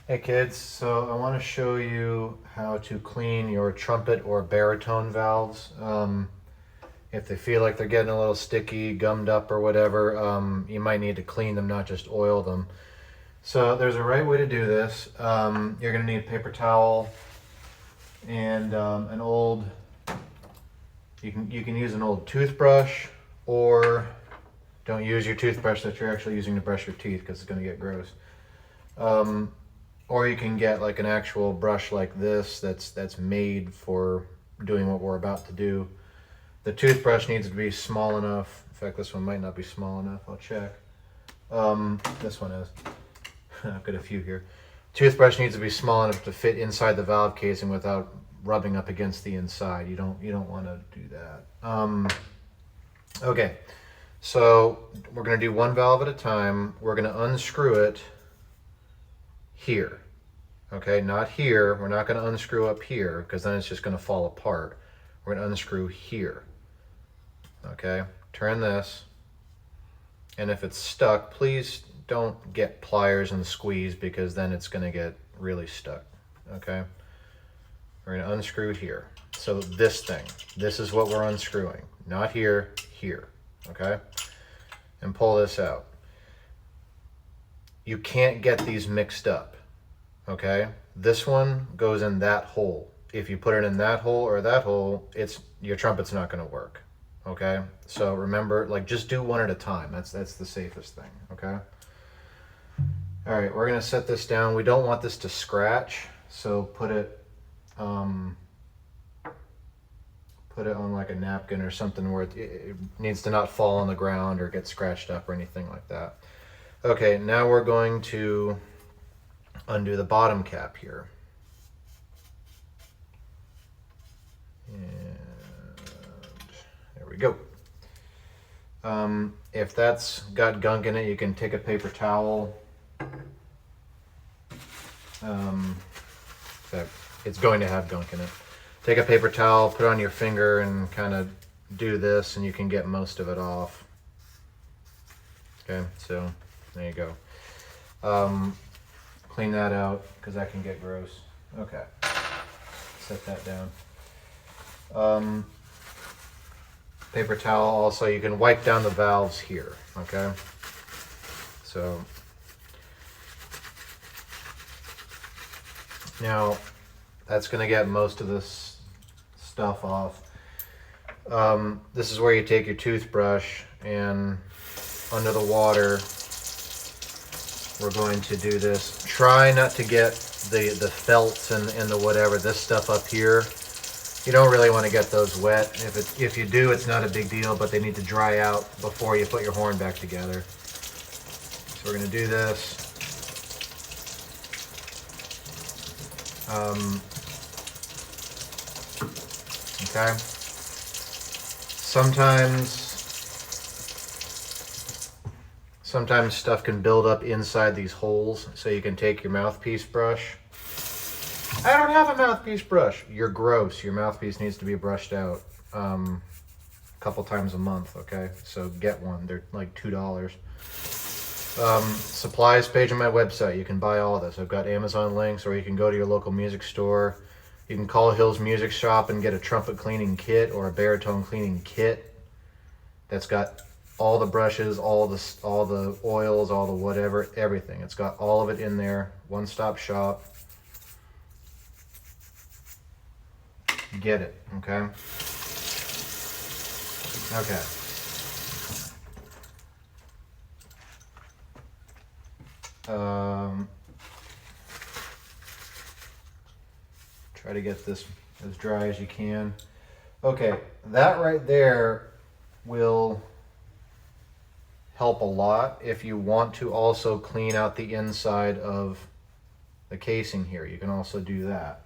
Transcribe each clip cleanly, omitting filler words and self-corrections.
Hey kids, so I want to show you how to clean your trumpet or baritone valves. If they feel like they're getting a little sticky, gummed up or whatever, you might need to clean them, not just oil them. So there's a right way to do this. You're going to need a paper towel and an old, you can use an old toothbrush, or don't use your toothbrush that you're actually using to brush your teeth because it's going to get gross. Or you can get like an actual brush like this that's made for doing what we're about to do. The toothbrush needs to be small enough. In fact, this one might not be small enough. I'll check. This one is. I've got a few here. Toothbrush needs to be small enough to fit inside the valve casing without rubbing up against the inside. You don't want to do that. Okay, so we're going to do one valve at a time. We're going to unscrew it here. Okay, not here. We're not going to unscrew up here because then it's just going to fall apart. We're going to unscrew here. Okay, turn this. And if it's stuck, please don't get pliers and squeeze because then it's going to get really stuck. Okay, we're going to unscrew here. So this thing, this is what we're unscrewing. Not here, here. Okay, and pull this out. You can't get these mixed up. Okay, this one goes in that hole. If you put it in that hole or that hole, your trumpet's not going to work. Okay, so remember, like, just do one at a time. That's the safest thing. Okay. All right, we're going to set this down. We don't want this to scratch, so put it on like a napkin or something where it needs to not fall on the ground or get scratched up or anything like that. Okay, now we're going to undo the bottom cap here. And there we go. If that's got gunk in it, you can take a paper towel. It's going to have gunk in it. Take a paper towel, put it on your finger, and kind of do this, and you can get most of it off. Okay, so there you go. Clean that out because that can get gross. Okay, set that down. Paper towel also, you can wipe down the valves here. Okay, so now that's going to get most of this stuff off. This is where you take your toothbrush and under the water we're going to do this. Try not to get the felts and the whatever, this stuff up here. You don't really want to get those wet. If you do, it's not a big deal, but they need to dry out before you put your horn back together. So we're going to do this. Okay. Sometimes stuff can build up inside these holes, so you can take your mouthpiece brush. I don't have a mouthpiece brush. You're gross. Your mouthpiece needs to be brushed out a couple times a month, okay? So get one. They're like $2. Supplies page on my website. You can buy all this. I've got Amazon links, or you can go to your local music store. You can call Hill's Music Shop and get a trumpet cleaning kit or a baritone cleaning kit that's got all the brushes, all the oils, all the whatever, everything. It's got all of it in there. One-stop shop. Get it, okay? Okay. Try to get this as dry as you can. Okay, that right there will help a lot. If you want to also clean out the inside of the casing here, you can also do that.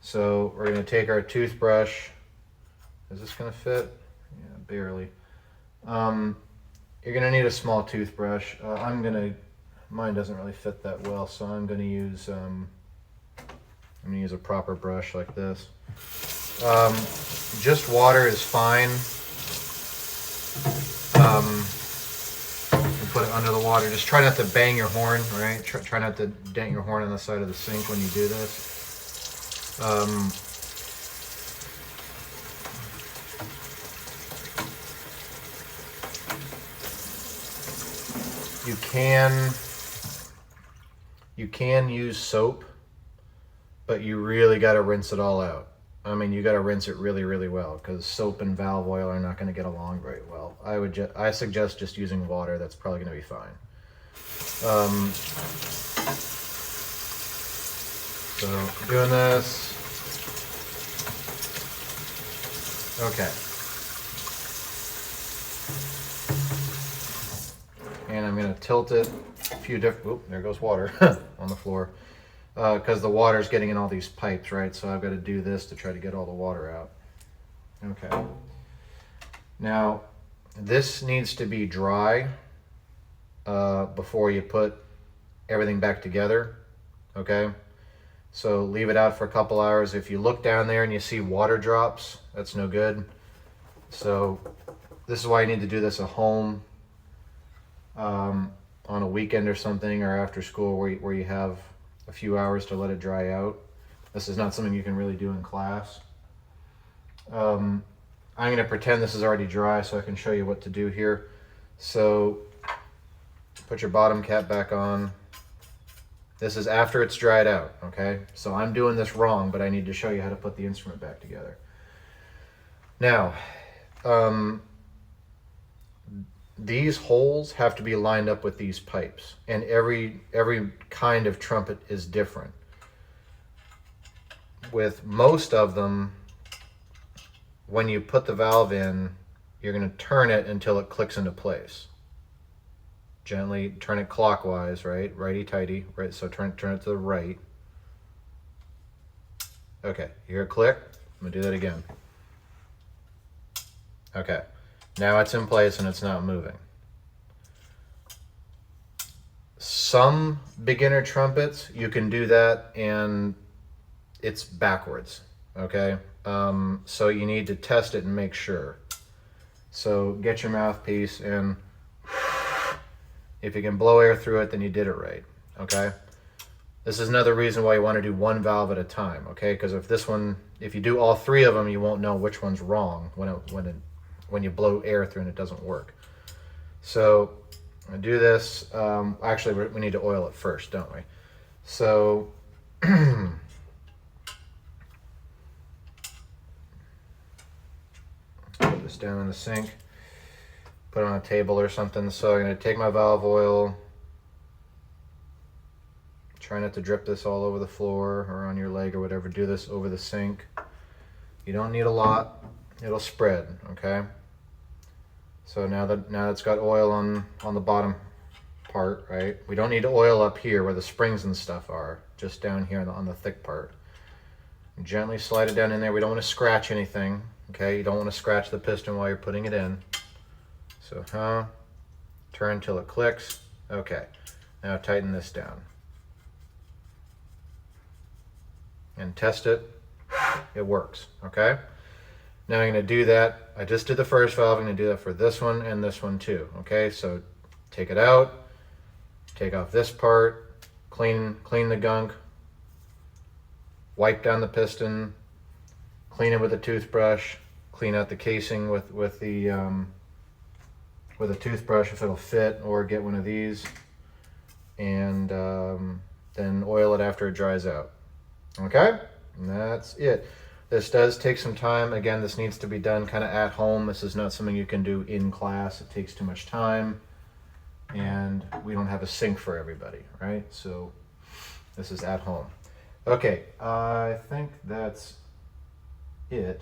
So we're going to take our toothbrush. Is this going to fit? Yeah, barely. You're going to need a small toothbrush. Mine doesn't really fit that well, so I'm going to use a proper brush like this. Just water is fine. put it under the water. Just try not to bang your horn, right? Try not to dent your horn on the side of the sink when you do this. You can use soap, but you really got to rinse it all out. I mean, you got to rinse it really, really well, because soap and valve oil are not going to get along very well. I suggest just using water. That's probably going to be fine. So doing this. Okay. And I'm going to tilt it a few different. Oop, there goes water on the floor. Because the water's getting in all these pipes, right? So I've got to do this to try to get all the water out. Okay. Now, this needs to be dry before you put everything back together. Okay. So leave it out for a couple hours. If you look down there and you see water drops, that's no good. So this is why you need to do this at home on a weekend or something, or after school where you have a few hours to let it dry out. This is not something you can really do in class. I'm going to pretend this is already dry so I can show you what to do here. So put your bottom cap back on. This is after it's dried out, okay? So I'm doing this wrong, but I need to show you how to put the instrument back together. Now, these holes have to be lined up with these pipes, and every kind of trumpet is different. With most of them, when you put the valve in, you're going to turn it until it clicks into place. Gently turn it clockwise, right? Righty-tighty, right? So turn it to the right. Okay, you hear a click? I'm going to do that again. Okay. Now it's in place and it's not moving. Some beginner trumpets, you can do that and it's backwards, okay? So you need to test it and make sure. So get your mouthpiece and if you can blow air through it, then you did it right, okay? This is another reason why you want to do one valve at a time, okay? Because if you do all three of them, you won't know which one's wrong when you blow air through and it doesn't work. So I do this. Actually, we need to oil it first, don't we? So put this down in the sink, put it on a table or something. So I'm going to take my valve oil. Try not to drip this all over the floor or on your leg or whatever. Do this over the sink. You don't need a lot. It'll spread, okay? So now it's got oil on the bottom part, right? We don't need oil up here where the springs and stuff are, just down here on the thick part. And gently slide it down in there. We don't want to scratch anything, okay? You don't want to scratch the piston while you're putting it in. So, turn until it clicks. Okay, now tighten this down. And test it. It works, okay? Now I'm going to do that. I just did the first valve. I'm going to do that for this one and this one too. Okay, so take it out, take off this part, clean the gunk, wipe down the piston, clean it with a toothbrush, clean out the casing with a toothbrush if it'll fit, or get one of these, and then oil it after it dries out. Okay, and that's it. This does take some time. Again, this needs to be done kind of at home. This is not something you can do in class. It takes too much time, and we don't have a sink for everybody, right? So this is at home. Okay, I think that's it.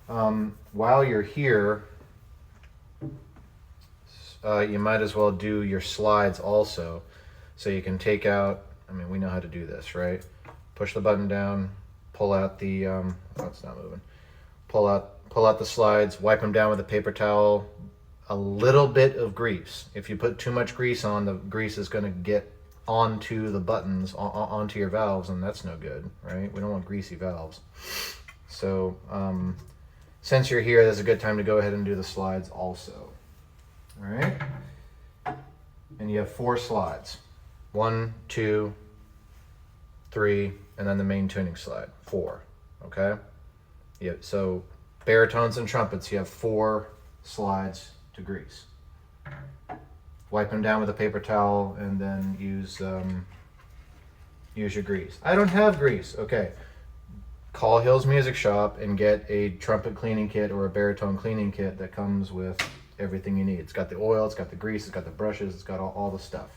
While you're here, you might as well do your slides also. So you can take out, I mean, we know how to do this, right? Push the button down, pull out the, oh, it's not moving. Pull out the slides, wipe them down with a paper towel, a little bit of grease. If you put too much grease on, the grease is going to get onto the buttons, onto your valves, and that's no good, right? We don't want greasy valves. So since you're here, that's a good time to go ahead and do the slides also. All right. and you have 4 slides. 1, 2, 3, and then the main tuning slide. 4. Okay? Yeah, so baritones and trumpets, you have 4 slides to grease. Wipe them down with a paper towel and then use your grease. I don't have grease. Okay. Call Hill's Music Shop and get a trumpet cleaning kit or a baritone cleaning kit that comes with everything you need. It's got the oil, it's got the grease, it's got the brushes, it's got all the stuff.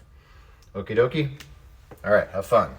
Okie dokie? All right, have fun.